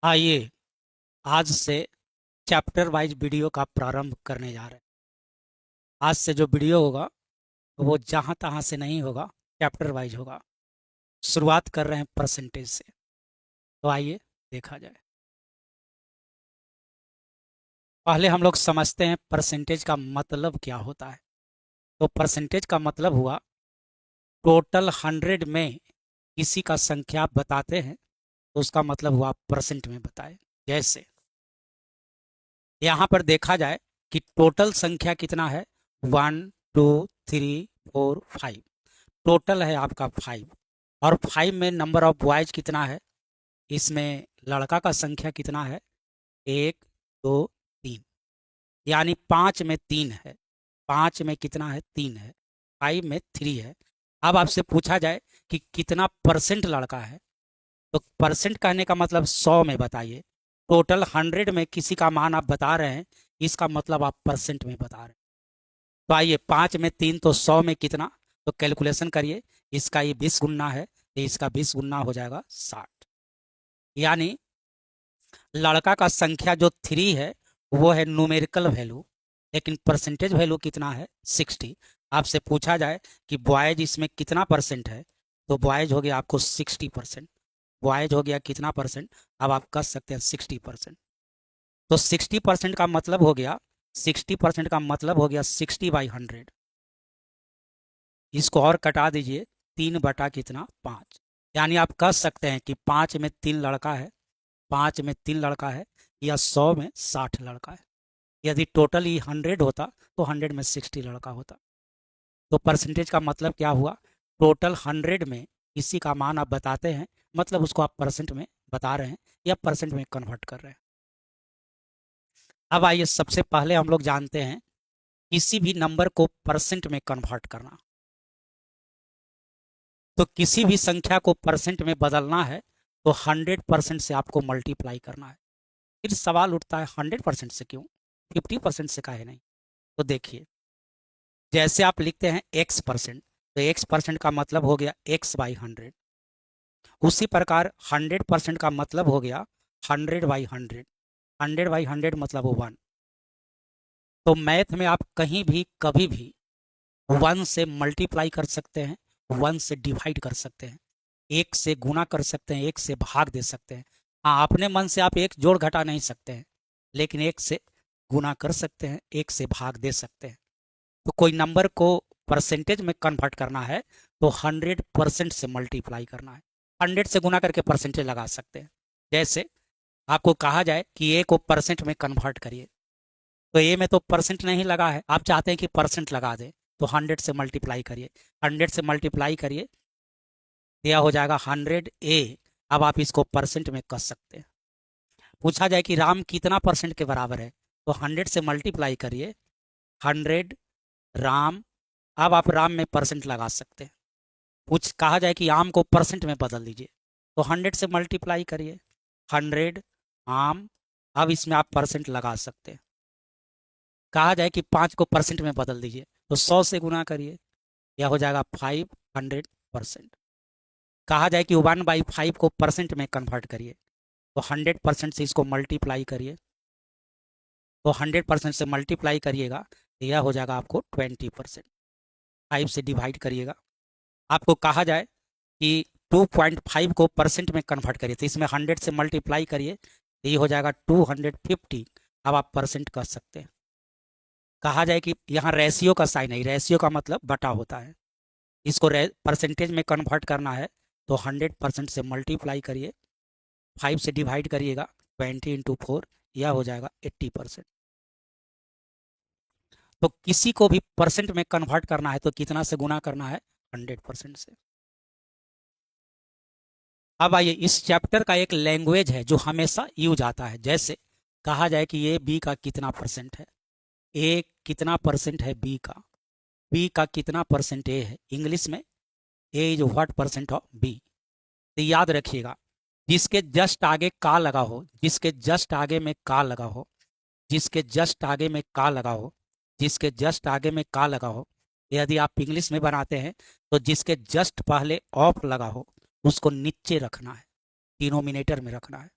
आइए आज से चैप्टर वाइज वीडियो का प्रारंभ करने जा रहे हैं। आज से जो वीडियो होगा वो जहाँ तहाँ से नहीं होगा, चैप्टर वाइज होगा। शुरुआत कर रहे हैं परसेंटेज से। तो आइए देखा जाए। पहले हम लोग समझते हैं परसेंटेज का मतलब क्या होता है। तो परसेंटेज का मतलब हुआ टोटल 100 में किसी का संख्या बताते हैं तो उसका मतलब हुआ परसेंट में बताए। जैसे यहाँ पर देखा जाए कि टोटल संख्या कितना है, 1 2 3 4 5। टोटल है आपका 5 और 5 में नंबर ऑफ बॉयज कितना है, इसमें लड़का का संख्या कितना है, 1 2 3, यानी 5 में 3 है। 5 में कितना है, 3 है। 5 में 3 है। अब आपसे पूछा जाए कि कितना परसेंट लड़का है, तो परसेंट कहने का मतलब 100 में बताइए। टोटल 100 में किसी का मान आप बता रहे हैं, इसका मतलब आप परसेंट में बता रहे हैं। तो आइए 5 में 3 तो 100 में कितना, तो कैलकुलेशन करिए। इसका ये 20 गुना है तो इसका 20 गुना हो जाएगा 60। यानी लड़का का संख्या जो 3 है वो है न्यूमेरिकल वैल्यू, लेकिन परसेंटेज वैल्यू कितना है, 60। आपसे पूछा जाए कि बॉयज इसमें कितना परसेंट है, तो बॉयज हो गया आपको 60%। बॉयज हो गया कितना परसेंट, अब आप कह सकते हैं 60%। तो 60% का मतलब हो गया, 60% का मतलब हो गया 60/100। इसको और कटा दीजिए, 3 बटा कितना, 5। यानी आप कह सकते हैं कि 5 में 3 लड़का है, 5 में 3 लड़का है, या 100 में 60 लड़का है। यदि टोटल ही 100 होता तो 100 में 60 लड़का होता। तो परसेंटेज का मतलब क्या हुआ, टोटल 100 में किसी का मान आप बताते हैं, मतलब उसको आप परसेंट में बता रहे हैं या परसेंट में कन्वर्ट कर रहे हैं। अब आइए सबसे पहले हम लोग जानते हैं किसी भी नंबर को परसेंट में कन्वर्ट करना। तो किसी भी संख्या को परसेंट में बदलना है तो 100% से आपको मल्टीप्लाई करना है। फिर सवाल उठता है 100% से क्यों, 50% से काहे नहीं। तो देखिए, जैसे आप लिखते हैं x%, तो x% का मतलब हो गया x/100। उसी प्रकार 100% का मतलब हो गया 100/100। 100/100 मतलब 1। तो मैथ में आप कहीं भी कभी भी 1 से मल्टीप्लाई कर सकते हैं, 1 से डिवाइड कर सकते हैं, 1 से गुना कर सकते हैं, 1 से भाग दे सकते हैं। हाँ, अपने मन से आप एक जोड़ घटा नहीं सकते हैं, लेकिन 1 से गुना कर सकते हैं, 1 से भाग दे सकते हैं। तो कोई नंबर को परसेंटेज में कन्वर्ट करना है तो 100% से मल्टीप्लाई करना है। 100 से गुना करके परसेंटेज लगा सकते हैं। जैसे आपको कहा जाए कि ए को परसेंट में कन्वर्ट करिए, तो ए में तो परसेंट नहीं लगा है, आप चाहते हैं कि परसेंट लगा दें, तो 100 से मल्टीप्लाई करिए। 100 से मल्टीप्लाई करिए, यह हो जाएगा 100A। अब आप इसको परसेंट में कर सकते हैं। पूछा जाए कि राम कितना परसेंट के बराबर है, तो 100 से मल्टीप्लाई करिए, 100 राम। अब आप राम में परसेंट लगा सकते हैं। कहा जाए कि आम को परसेंट में बदल दीजिए, तो 100 से मल्टीप्लाई करिए, 100 आम। अब इसमें आप परसेंट लगा सकते हैं। कहा जाए कि 5 को परसेंट में बदल दीजिए, तो 100 से गुना करिए, यह हो जाएगा 500%। कहा जाए कि 1/5 को परसेंट में कन्वर्ट करिए, तो 100% से इसको मल्टीप्लाई करिए, तो 100% से मल्टीप्लाई करिएगा, तो यह हो जाएगा आपको 20%। 5 से डिवाइड करिएगा। आपको कहा जाए कि 2.5 को परसेंट में कन्वर्ट करिए, तो इसमें 100 से मल्टीप्लाई करिए, तो ये हो जाएगा 250। अब आप परसेंट कर सकते हैं। कहा जाए कि यहाँ रेशियो का साइन है, रेशियो का मतलब बटा होता है, इसको परसेंटेज में कन्वर्ट करना है, तो 100% से मल्टीप्लाई करिए, 5 से डिवाइड करिएगा, 20 × 4, यह हो जाएगा 80%। तो किसी को भी परसेंट में कन्वर्ट करना है तो कितना से गुना करना है, 100% से। अब आइए, इस चैप्टर का एक लैंग्वेज है जो हमेशा यूज आता है। जैसे कहा जाए कि ये बी का कितना परसेंट है, ए कितना परसेंट है बी का, बी का कितना परसेंट ए है। इंग्लिश में A is what percent of B. तो याद रखिएगा, जिसके जस्ट आगे का लगा हो, जिसके जस्ट आगे में का लगा हो, जिसके जस्ट आगे में का लगा हो, जिसके जस्ट आगे में का लगा हो, यदि आप इंग्लिश में बनाते हैं तो जिसके जस्ट पहले ऑफ लगा हो उसको नीचे रखना है, डिनोमिनेटर में रखना है।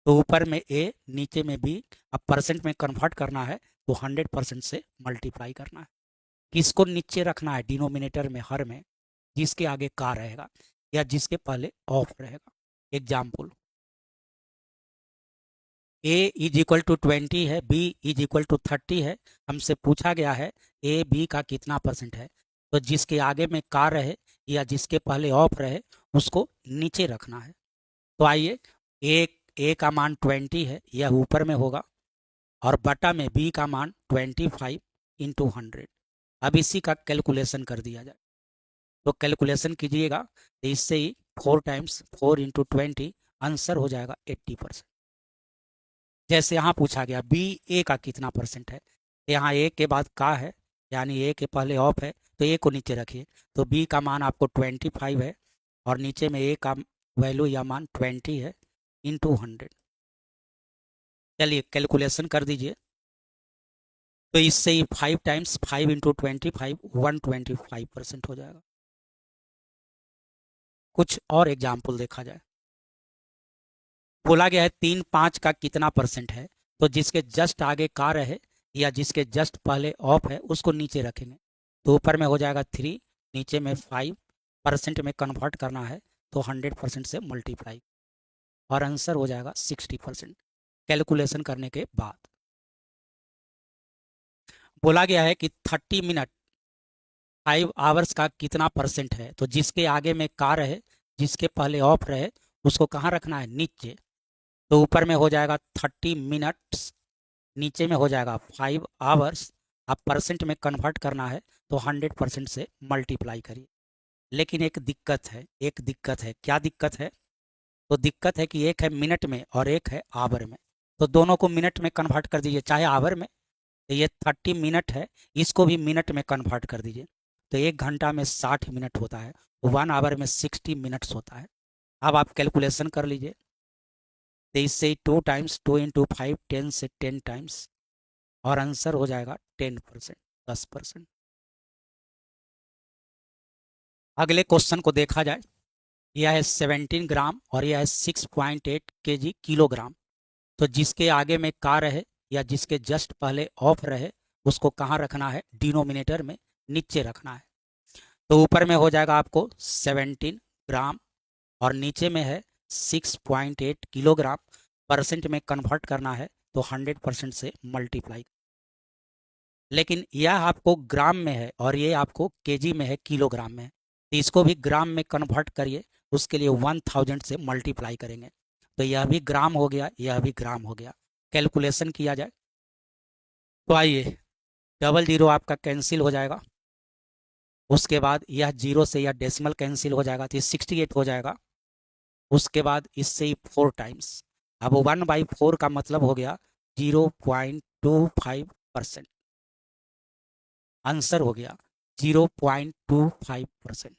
तो ऊपर में ए, नीचे में बी। अब परसेंट में कन्वर्ट करना है तो 100% से मल्टीप्लाई करना है। किसको नीचे रखना है डिनोमिनेटर में, हर में, जिसके आगे का रहेगा या जिसके पहले ऑफ रहेगा। Example, A is equal to 20 है, बी इज इक्वल टू 30 है। हमसे पूछा गया है ए बी का कितना परसेंट है, तो जिसके आगे में का रहे या जिसके पहले ऑफ रहे उसको नीचे रखना है। तो आइए, ए का मान 20 है, यह ऊपर में होगा, और बटा में बी का मान 25 इंटू 100। अब इसी का कैलकुलेशन कर दिया जाए, तो कैलकुलेशन कीजिएगा तो इससे ही 4 टाइम्स 4 इंटू 20 आंसर हो जाएगा 80%। जैसे यहाँ पूछा गया बी ए का कितना परसेंट है, यहाँ ए के बाद का है यानी ए के पहले ऑफ है, तो ए को नीचे रखिए। तो बी का मान आपको 25 है और नीचे में ए का वैल्यू या मान 20 है इंटू 100। चलिए कैलकुलेशन कर दीजिए, तो इससे ही 5 टाइम्स 5 इंटू 25 125% हो जाएगा। कुछ और एग्जाम्पल देखा जाए। बोला गया है 3 5 का कितना परसेंट है, तो जिसके जस्ट आगे का रहे या जिसके जस्ट पहले ऑफ है उसको नीचे रखेंगे। तो ऊपर में हो जाएगा 3, नीचे में 5, परसेंट में कन्वर्ट करना है तो 100% से मल्टीप्लाई, और आंसर हो जाएगा 60% कैलकुलेशन करने के बाद। बोला गया है कि 30 मिनट 5 आवर्स का कितना परसेंट है, तो जिसके आगे में का रहे जिसके पहले ऑफ रहे उसको कहाँ रखना है, नीचे। तो ऊपर में हो जाएगा 30 मिनट्स, नीचे में हो जाएगा 5 आवर्स। अब परसेंट में कन्वर्ट करना है तो 100% से मल्टीप्लाई करिए। लेकिन एक दिक्कत है, क्या दिक्कत है? तो दिक्कत है कि एक है मिनट में और एक है आवर में, तो दोनों को मिनट में कन्वर्ट कर दीजिए चाहे आवर में। तो ये 30 मिनट है, इसको भी मिनट में कन्वर्ट कर दीजिए। तो 1 घंटा में 60 मिनट होता है, 1 आवर में 60 मिनट्स होता है। अब आप कैलकुलेशन कर लीजिए, तो इससे 2 टाइम्स 2 इंटू 5 10 से 10 टाइम्स, और आंसर हो जाएगा 10%, 10%। अगले क्वेश्चन को देखा जाए। यह है 17 ग्राम और यह है 6.8 kg किलोग्राम। तो जिसके आगे में का रहे या जिसके जस्ट पहले ऑफ रहे उसको कहाँ रखना है, डिनोमिनेटर में नीचे रखना है। तो ऊपर में हो जाएगा आपको 17 ग्राम और नीचे में है 6.8 किलोग्राम। परसेंट में कन्वर्ट करना है तो 100% से मल्टीप्लाई। लेकिन यह आपको ग्राम में है और ये आपको केजी में है, किलोग्राम में है। तो इसको भी ग्राम में कन्वर्ट करिए, उसके लिए 1000 से मल्टीप्लाई करेंगे। तो यह भी ग्राम हो गया, यह भी ग्राम हो गया। कैलकुलेशन किया जाए तो आइए, 00 आपका कैंसिल हो जाएगा। उसके बाद यह 0 से यह डेसिमल कैंसिल हो जाएगा तो 68 हो जाएगा। उसके बाद इससे ही 4 टाइम्स। अब 1/4 का मतलब हो गया 0.25%। आंसर हो गया 0.25%।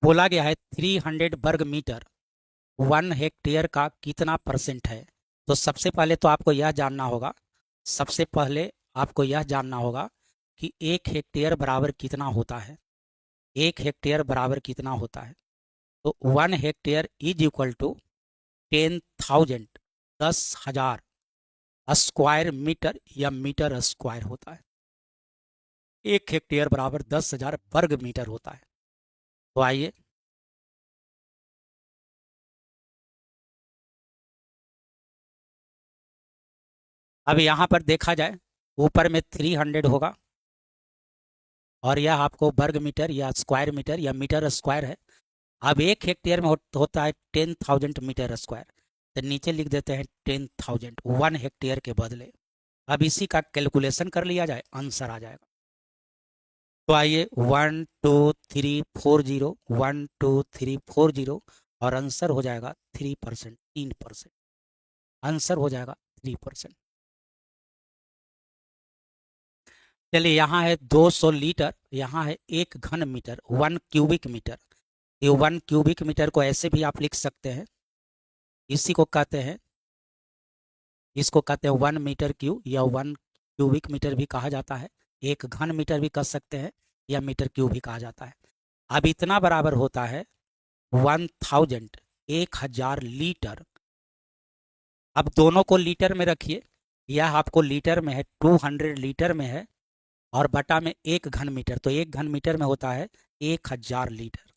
बोला गया है 300 वर्ग मीटर 1 हेक्टेयर का कितना परसेंट है। तो सबसे पहले तो आपको यह जानना होगा, कि 1 हेक्टेयर बराबर कितना होता है। 1 हेक्टेयर बराबर कितना होता है, तो 1 hectare is equal to 10,000 10,000 square metre या मीटर स्क्वायर होता है। 1 हेक्टेयर बराबर 10,000 वर्ग मीटर होता है। तो आइए, अब यहाँ पर देखा जाए, ऊपर में 300 होगा और यह आपको वर्ग मीटर या स्क्वायर मीटर या मीटर स्क्वायर है। अब 1 हेक्टेयर में होता है 10,000 मीटर स्क्वायर, तो नीचे लिख देते हैं 10,000 1 हेक्टेयर के बदले। अब इसी का कैलकुलेशन कर लिया जाए, आंसर आ जाएगा। तो आइए, 1 2 3 4 0 1 2 3 4 0 और आंसर हो जाएगा 3%, 3%। आंसर हो जाएगा 3%। चलिए, यहाँ है 200 लीटर, यहाँ है 1 घन मीटर 1 क्यूबिक मीटर। ये 1 क्यूबिक मीटर को ऐसे भी आप लिख सकते हैं, इसी को कहते हैं, इसको कहते हैं 1 मीटर क्यूब या 1 क्यूबिक मीटर भी कहा जाता है। 1 घन मीटर भी कह सकते हैं या मीटर क्यूब भी कहा जाता है। अब इतना बराबर होता है 1000 1000 लीटर। अब दोनों को लीटर में रखिए, यह आपको लीटर में है, 200 लीटर में है, और बटा में 1 घन मीटर, तो 1 घन मीटर में होता है 1000 लीटर।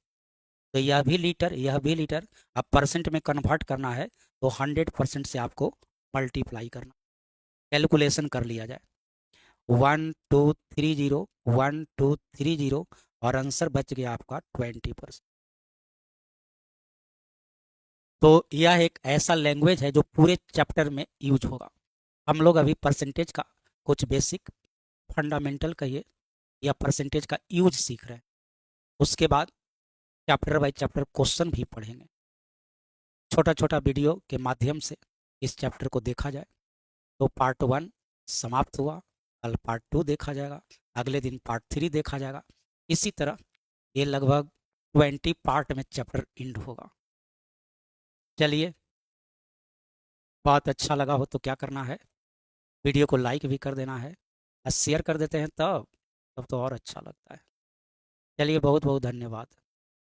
तो यह भी लीटर, यह भी लीटर। अब परसेंट में कन्वर्ट करना है तो 100% से आपको मल्टीप्लाई करना, कैलकुलेशन कर लिया जाए। 1230, 1230, और आंसर बच गया आपका 20%। तो यह एक ऐसा लैंग्वेज है जो पूरे चैप्टर में यूज होगा। हम लोग अभी परसेंटेज का कुछ बेसिक फंडामेंटल कहिए या परसेंटेज का यूज सीख रहे हैं। उसके बाद चैप्टर बाय चैप्टर क्वेश्चन भी पढ़ेंगे। छोटा छोटा वीडियो के माध्यम से इस चैप्टर को देखा जाए। तो पार्ट 1 समाप्त हुआ, कल पार्ट 2 देखा जाएगा, अगले दिन पार्ट 3 देखा जाएगा। इसी तरह ये लगभग 20 पार्ट में चैप्टर एंड होगा। चलिए, बहुत अच्छा लगा हो तो क्या करना है, वीडियो को लाइक भी कर देना है, और शेयर कर देते हैं तब तो और अच्छा लगता है। चलिए, बहुत बहुत धन्यवाद।